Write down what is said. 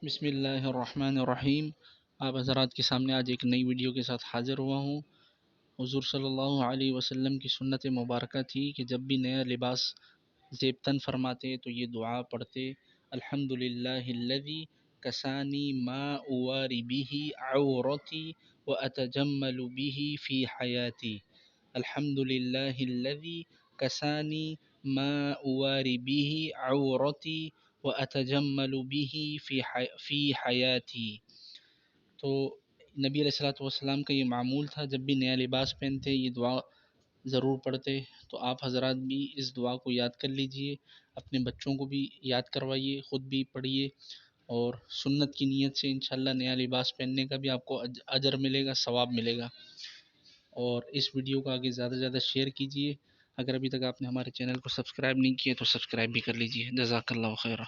بسم اللہ الرحمن الرحیم۔ آپ حضرات کے سامنے آج ایک نئی ویڈیو کے ساتھ حاضر ہوا ہوں۔ حضور صلی اللہ علیہ وسلم کی سنت مبارکہ تھی کہ جب بھی نیا لباس زیب تن فرماتے تو یہ دعا پڑھتے: الحمدللہ الذی کسانی ما اواری به عورتی واتجمل به فی حیاتی۔ الحمدللہ الذی کسانی ما اواری به عورتی واتجمل به فی حیاتی۔ تو نبی علیہ الصلوۃ والسلام کا یہ معمول تھا، جب بھی نیا لباس پہنتے یہ دعا ضرور پڑھتے۔ تو آپ حضرات بھی اس دعا کو یاد کر لیجئے، اپنے بچوں کو بھی یاد کروائیے، خود بھی پڑھیے، اور سنت کی نیت سے انشاءاللہ نیا لباس پہننے کا بھی آپ کو اجر ملے گا، ثواب ملے گا۔ اور اس ویڈیو کو آگے زیادہ سے زیادہ شیئر کیجئے۔ اگر ابھی تک آپ نے ہمارے چینل کو سبسکرائب نہیں کیا تو سبسکرائب بھی کر لیجئے۔ جزاک اللہ خیرہ۔